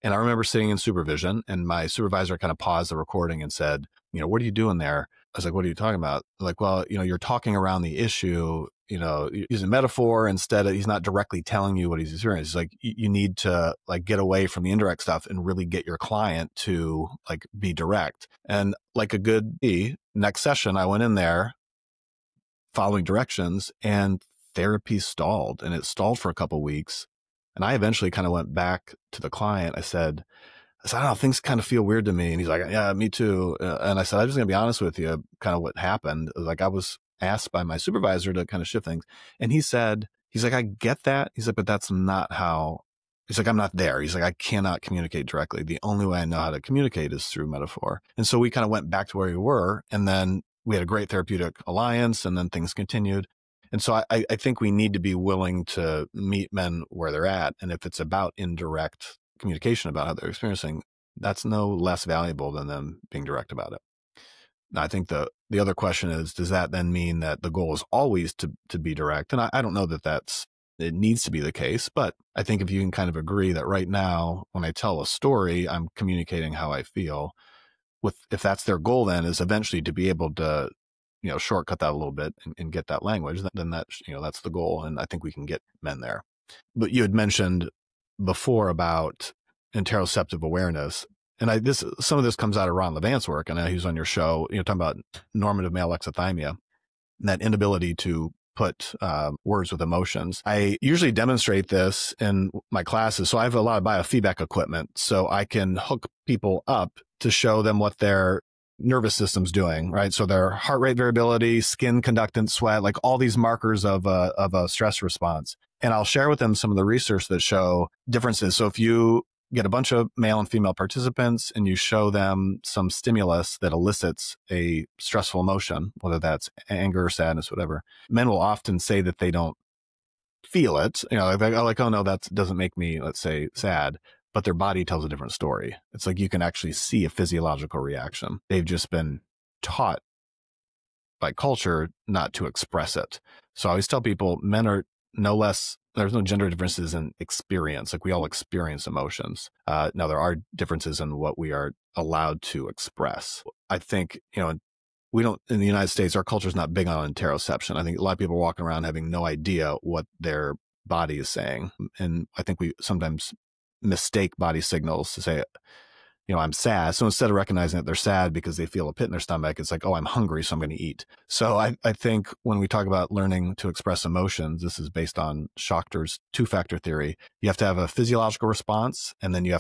And I remember sitting in supervision, and my supervisor kind of paused the recording and said, what are you doing there? I was like, what are you talking about? Like, well, you're talking around the issue, using metaphor instead of, he's not directly telling you what he's experiencing. He's like, you need to like get away from the indirect stuff and really get your client to like be direct. And like a good next session, I went in there following directions, and therapy stalled, and it stalled for a couple of weeks. And I eventually kind of went back to the client. I said, I don't know, things kind of feel weird to me. And he's like, yeah, me too. And I said, I'm just going to be honest with you, kind of what happened. Like, I was asked by my supervisor to kind of shift things. And he's like, I get that. He's like, but that's not how, he's like, I'm not there. He's like, I cannot communicate directly. The only way I know how to communicate is through metaphor. And so we kind of went back to where we were. And then we had a great therapeutic alliance, and then things continued. And so I think we need to be willing to meet men where they're at. And if it's about indirect communication about how they're experiencing, that's no less valuable than them being direct about it. Now, I think the other question is, does that then mean that the goal is always to be direct? And I don't know that it needs to be the case, but I think if you can kind of agree that right now, when I tell a story, I'm communicating how I feel. If that's their goal, then is eventually to be able to, shortcut that a little bit and get that language, then that's the goal. And I think we can get men there. But you had mentioned before about interoceptive awareness. And some of this comes out of Ron Levant's work. And he was on your show, talking about normative male exothymia, and that inability to put words with emotions. I usually demonstrate this in my classes. So I have a lot of biofeedback equipment, so I can hook people up to show them what their nervous system's doing, right? So their heart rate variability, skin conductance, sweat, like all these markers of a stress response. And I'll share with them some of the research that show differences. So if you get a bunch of male and female participants and you show them some stimulus that elicits a stressful emotion, whether that's anger, sadness, whatever. Men will often say that they don't feel it. Like, oh no, that doesn't make me, let's say, sad. But their body tells a different story. It's like you can actually see a physiological reaction. They've just been taught by culture not to express it. So I always tell people men are no less, there's no gender differences in experience. Like we all experience emotions. Now there are differences in what we are allowed to express. I think, we don't, in the United States, our culture is not big on interoception. I think a lot of people are walking around having no idea what their body is saying. And I think we sometimes mistake body signals to say, I'm sad. So instead of recognizing that they're sad because they feel a pit in their stomach, it's like, oh, I'm hungry, so I'm going to eat. So I think when we talk about learning to express emotions, this is based on Schachter's two-factor theory. You have to have a physiological response, and then you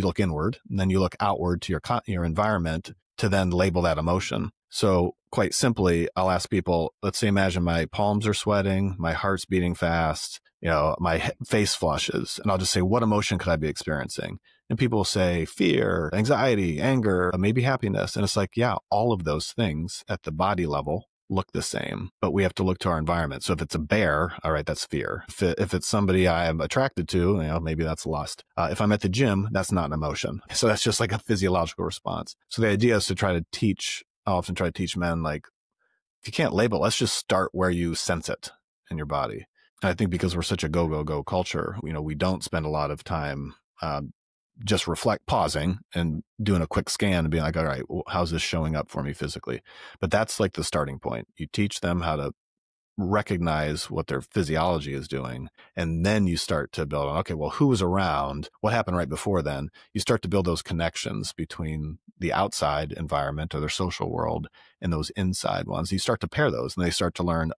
look inward, and then you look outward to your environment to then label that emotion. So quite simply, I'll ask people, let's say, imagine my palms are sweating, my heart's beating fast, my face flushes, and I'll just say, what emotion could I be experiencing? And people will say fear, anxiety, anger, maybe happiness. And it's like, yeah, all of those things at the body level look the same, but we have to look to our environment. So if it's a bear, all right, that's fear. If it's somebody I am attracted to, maybe that's lust. If I'm at the gym, that's not an emotion. So that's just like a physiological response. So the idea is I often try to teach men, like, if you can't label, let's just start where you sense it in your body. And I think because we're such a go, go, go culture, we don't spend a lot of time just pausing and doing a quick scan and being like, all right, well, how's this showing up for me physically? But that's like the starting point. You teach them how to recognize what their physiology is doing. And then you start to build on, okay, well, who was around? What happened right before then? You start to build those connections between the outside environment or their social world and those inside ones. You start to pair those and they start to learn,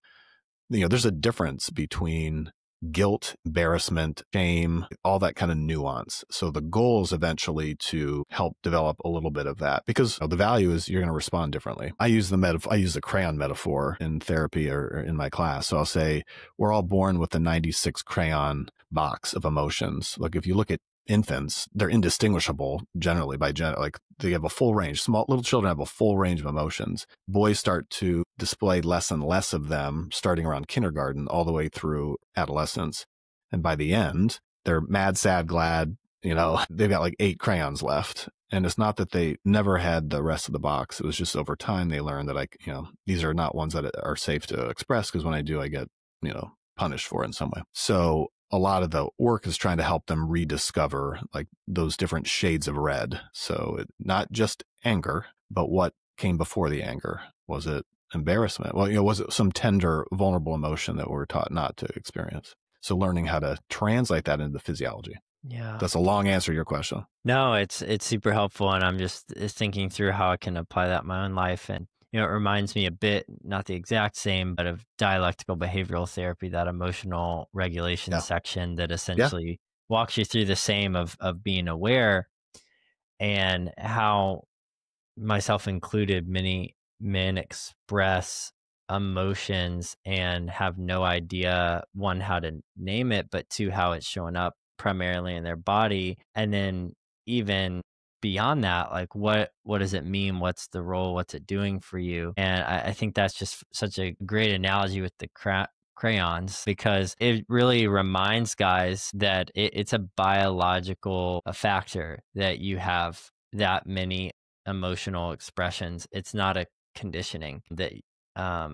there's a difference between guilt, embarrassment, shame, all that kind of nuance. So the goal is eventually to help develop a little bit of that, because the value is you're going to respond differently. I use the crayon metaphor in therapy or in my class. So I'll say we're all born with the 96 crayon box of emotions. Like if you look at infants, they're indistinguishable generally by gender. Like they have a full range. Small little children have a full range of emotions. Boys start to display less and less of them starting around kindergarten all the way through adolescence. And by the end, they're mad, sad, glad, they've got like 8 crayons left. And it's not that they never had the rest of the box. It was just over time they learned that these are not ones that are safe to express, because when I do, I get, punished for it in some way. So a lot of the work is trying to help them rediscover like those different shades of red. So not just anger, but what came before the anger. Was it embarrassment? Well, was it some tender, vulnerable emotion that we're taught not to experience? So learning how to translate that into physiology.
Yeah.
That's a long answer to your question.
No, it's super helpful. And I'm just thinking through how I can apply that in my own life. And, it reminds me a bit, not the exact same, but of dialectical behavioral therapy, that emotional regulation section that essentially walks you through the same of being aware, and how, myself included, many men express emotions and have no idea, one, how to name it, but two, how it's showing up primarily in their body. And then even beyond that, like what does it mean? What's the role? What's it doing for you? And I think that's just such a great analogy with the crayons, because it really reminds guys that it's a biological factor that you have that many emotional expressions. It's not a conditioning that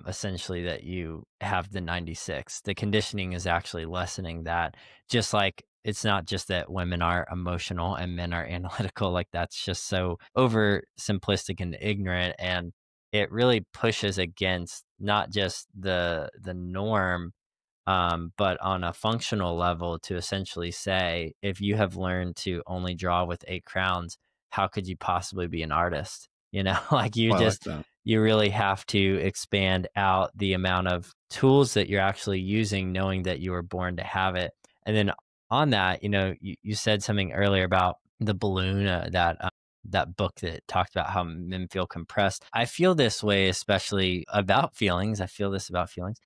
essentially that you have the 96. The conditioning is actually lessening that. Just like it's not just that women are emotional and men are analytical. Like that's just so over simplistic and ignorant, and it really pushes against not just the norm, but on a functional level, to essentially say, if you have learned to only draw with 8 crowns, how could you possibly be an artist? Like
I like that.
you really have to expand out the amount of tools that you're actually using, knowing that you were born to have it. And then on that, you said something earlier about the balloon, that book that talked about how men feel compressed. I feel this way, especially about feelings. I feel this about feelings.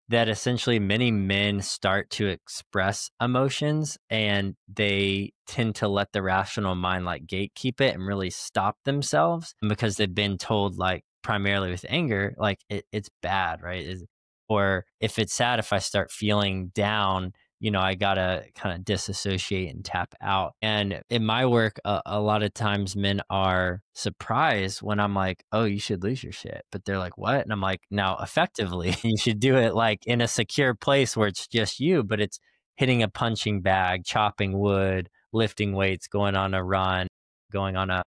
that essentially many men start to express emotions and they tend to let the rational mind like gatekeep it and really stop themselves because they've been told, like, primarily with anger, like it's bad, right? Or if it's sad, if I start feeling down, I gotta kind of disassociate and tap out. And in my work, a lot of times men are surprised when I'm like, "Oh, you should lose your shit," but they're like, "What?" And I'm like, "Now, effectively, you should do it like in a secure place where it's just you, but it's hitting a punching bag, chopping wood, lifting weights, going on a run, going on a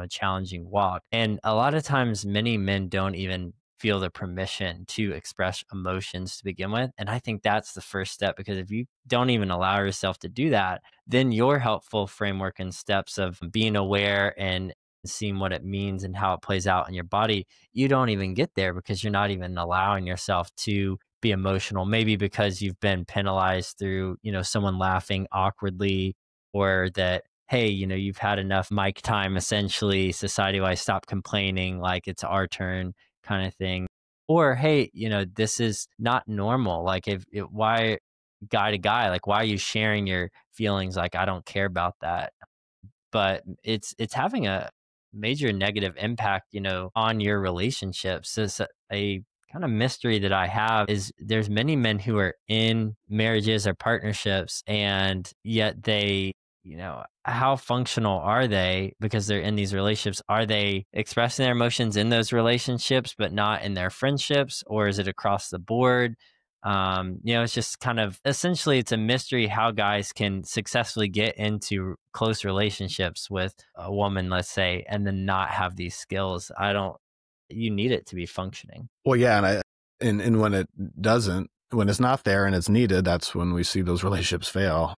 challenging walk." And a lot of times, many men don't even feel the permission to express emotions to begin with. And I think that's the first step, because if you don't even allow yourself to do that, then your helpful framework and steps of being aware and seeing what it means and how it plays out in your body, you don't even get there because you're not even allowing yourself to be emotional. Maybe because you've been penalized through, someone laughing awkwardly, or that, hey, you've had enough mic time, essentially, society wise, stop complaining, like it's our turn kind of thing. Or, hey, this is not normal. Like, why guy to guy, like, why are you sharing your feelings? Like, I don't care about that. But it's having a major negative impact, on your relationships. It's a kind of mystery that I have is there's many men who are in marriages or partnerships, and yet they, how functional are they because they're in these relationships? Are they expressing their emotions in those relationships but not in their friendships, or is it across the board? It's just kind of, essentially, it's a mystery how guys can successfully get into close relationships with a woman, let's say, and then not have these skills. You need it to be functioning.
Well, yeah, and when it doesn't, when it's not there and it's needed, that's when we see those relationships fail.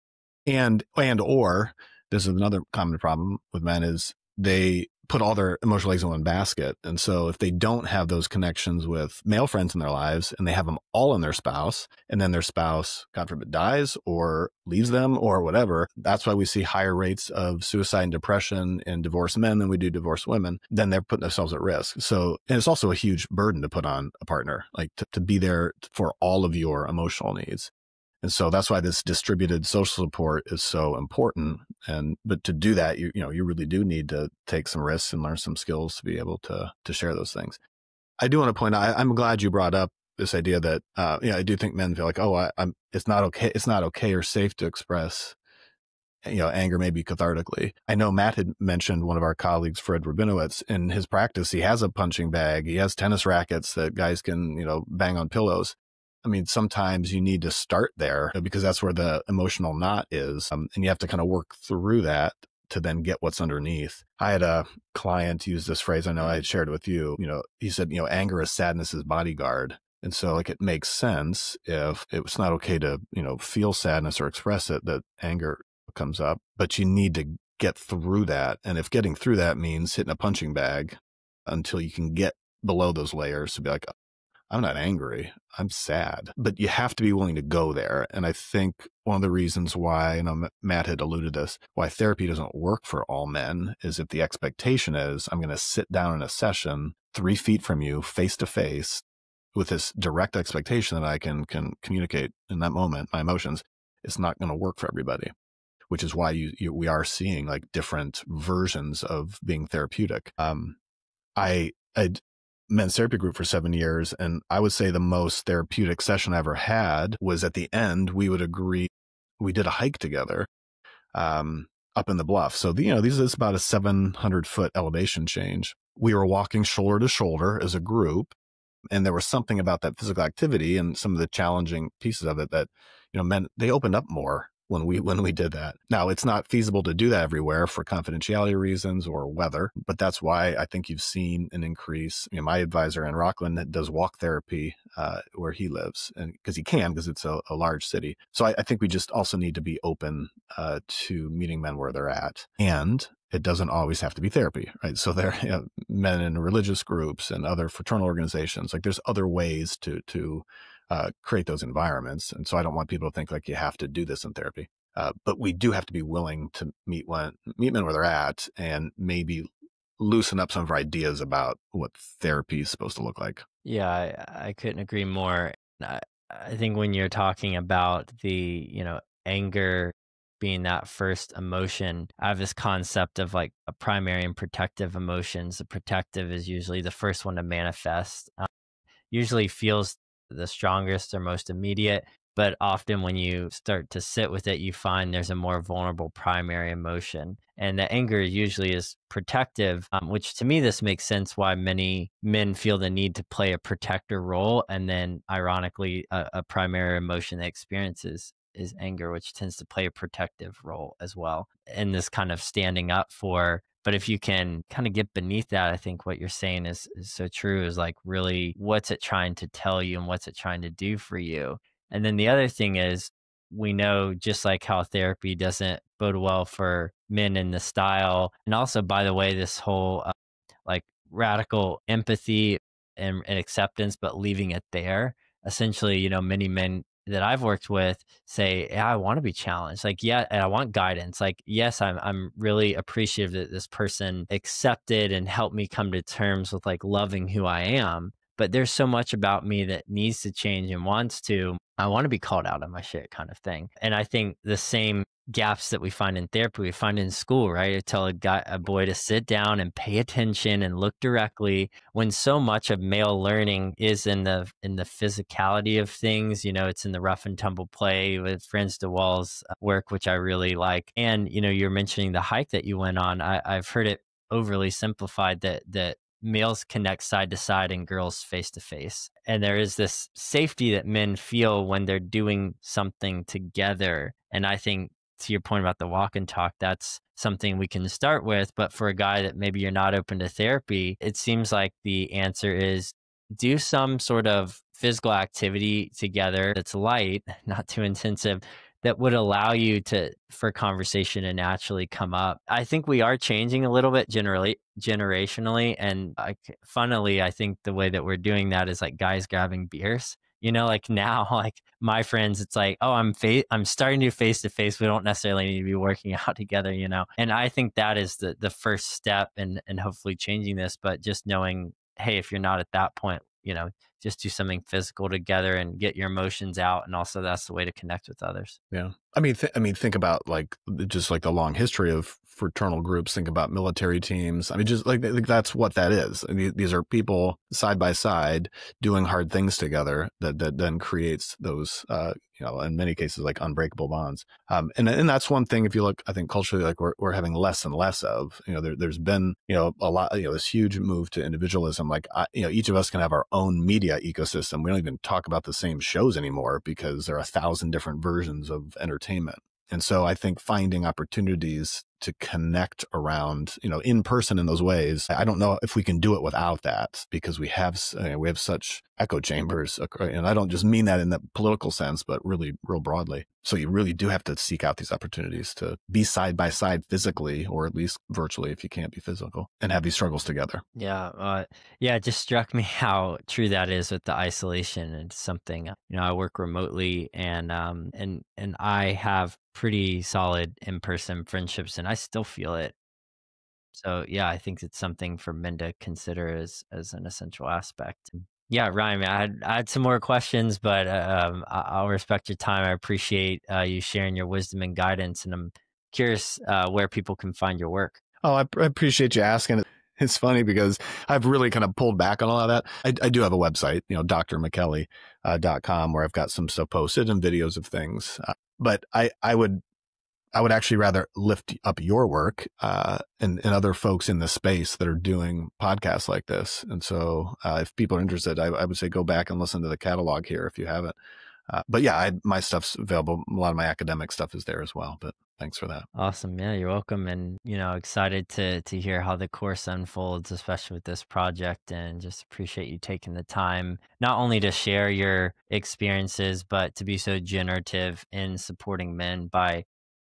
Or this is another common problem with men, is they put all their emotional eggs in one basket. And so if they don't have those connections with male friends in their lives and they have them all in their spouse, and then their spouse, God forbid, dies or leaves them or whatever, that's why we see higher rates of suicide and depression in divorced men than we do divorced women. Then they're putting themselves at risk. So, and it's also a huge burden to put on a partner, like to be there for all of your emotional needs. And so that's why this distributed social support is so important. But to do that, you really do need to take some risks and learn some skills to be able to share those things. I do want to point out, I'm glad you brought up this idea that, I do think men feel like, it's not okay. It's not okay or safe to express, anger maybe cathartically. I know Matt had mentioned one of our colleagues, Fred Rabinowitz. In his practice, he has a punching bag. He has tennis rackets that guys can, bang on pillows. I mean, sometimes you need to start there because that's where the emotional knot is. And you have to kind of work through that to then get what's underneath. I had a client use this phrase. I know I had shared it with you. He said, anger is sadness's bodyguard. And so, like, it makes sense if it's not okay to, feel sadness or express it, that anger comes up, but you need to get through that. And if getting through that means hitting a punching bag until you can get below those layers to be like, I'm not angry, I'm sad, but you have to be willing to go there. And I think one of the reasons why, Matt had alluded to this, why therapy doesn't work for all men is if the expectation is I'm going to sit down in a session 3 feet from you, face to face, with this direct expectation that I can communicate in that moment my emotions, it's not going to work for everybody, which is why we are seeing like different versions of being therapeutic. I men's therapy group for 7 years. And I would say the most therapeutic session I ever had was at the end, we would agree, we did a hike together, up in the bluff. So, this is about a 700-foot elevation change. We were walking shoulder to shoulder as a group. And there was something about that physical activity and some of the challenging pieces of it that, men, they opened up more when we did that. Now, it's not feasible to do that everywhere for confidentiality reasons or weather, but that's why I think you've seen an increase. My advisor in Rockland does walk therapy where he lives, and because it's a large city. So I think we just also need to be open to meeting men where they're at. And it doesn't always have to be therapy, right? So there are men in religious groups and other fraternal organizations. Like, there's other ways to create those environments. And so I don't want people to think like you have to do this in therapy. But we do have to be willing to meet men where they're at and maybe loosen up some of our ideas about what therapy is supposed to look like.
Yeah, I couldn't agree more. I think when you're talking about the, anger being that first emotion, I have this concept of like a primary and protective emotions. The protective is usually the first one to manifest, usually feels the strongest or most immediate. But often when you start to sit with it, you find there's a more vulnerable primary emotion. And the anger usually is protective, which to me, this makes sense why many men feel the need to play a protector role. And then, ironically, a primary emotion they experience is anger, which tends to play a protective role as well. And this kind of standing up for, but if you can kind of get beneath that, I think what you're saying is so true, is like really what's it trying to tell you and what's it trying to do for you. And then the other thing is, we know just like how therapy doesn't bode well for men in the style. And also, by the way, this whole like radical empathy and acceptance, but leaving it there. Essentially, many men that I've worked with say, yeah, I want to be challenged. Like, yeah, and I want guidance. Like, yes, I'm really appreciative that this person accepted and helped me come to terms with like loving who I am. But there's so much about me that needs to change and wants to. I want to be called out on my shit kind of thing. And I think the same gaps that we find in therapy, we find in school, right? I tell a boy to sit down and pay attention and look directly, when so much of male learning is in the physicality of things. It's in the rough and tumble play with Franz de Waal's work, which I really like. And, you're mentioning the hike that you went on. I've heard it overly simplified that males connect side to side and girls face to face. And there is this safety that men feel when they're doing something together. And I think, to your point about the walk and talk, that's something we can start with. But for a guy that maybe you're not open to therapy, it seems like the answer is do some sort of physical activity together that's light, not too intensive, that would allow you for conversation to naturally come up. I think we are changing a little bit generationally. And funnily, I think the way that we're doing that is like guys grabbing beers. Like now, like my friends, it's like, oh, I'm starting to do face to face. We don't necessarily need to be working out together, And I think that is the first step and hopefully changing this. But just knowing, hey, if you're not at that point, just do something physical together and get your emotions out. And also that's the way to connect with others.
Yeah. I mean, think about like just like the long history of fraternal groups. Think about military teams. I mean, just like that's what that is. I mean, these are people side by side doing hard things together that then creates those, in many cases, like unbreakable bonds. And that's one thing. If you look, I think culturally, like we're having less and less of. There's been a lot, this huge move to individualism. Like each of us can have our own media ecosystem. We don't even talk about the same shows anymore because there are 1,000 different versions of entertainment. And so I think finding opportunities to connect around, in person in those ways, I don't know if we can do it without that, because we have such echo chambers. And I don't just mean that in the political sense, but really real broadly. So you really do have to seek out these opportunities to be side by side physically, or at least virtually if you can't be physical, and have these struggles together.
Yeah. It just struck me how true that is with the isolation. It's something, I work remotely and I have pretty solid in-person friendships and I still feel it. So yeah, I think it's something for men to consider as an essential aspect. Yeah, Ryan, I had some more questions, but I'll respect your time. I appreciate you sharing your wisdom and guidance, and I'm curious where people can find your work.
Oh, I appreciate you asking. It's funny because I've really kind of pulled back on a lot of that. I do have a website, drmckelly.com, where I've got some stuff posted and videos of things. But I would actually rather lift up your work and other folks in the space that are doing podcasts like this. And so if people are interested, I would say go back and listen to the catalog here if you haven't. But yeah, my stuff's available. A lot of my academic stuff is there as well. But thanks for that.
Awesome. Yeah, you're welcome. And, excited to hear how the course unfolds, especially with this project, and just appreciate you taking the time, not only to share your experiences, but to be so generative in supporting men by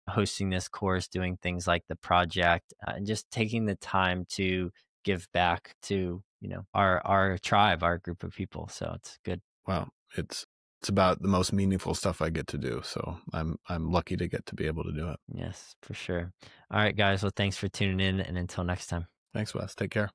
hosting this course, doing things like the project, and just taking the time to give back to, our tribe, our group of people. So it's good.
Wow. It's about the most meaningful stuff I get to do. So I'm lucky to get to be able to do it.
Yes, for sure. All right, guys. Well, thanks for tuning in, and until next time.
Thanks, Wes. Take care.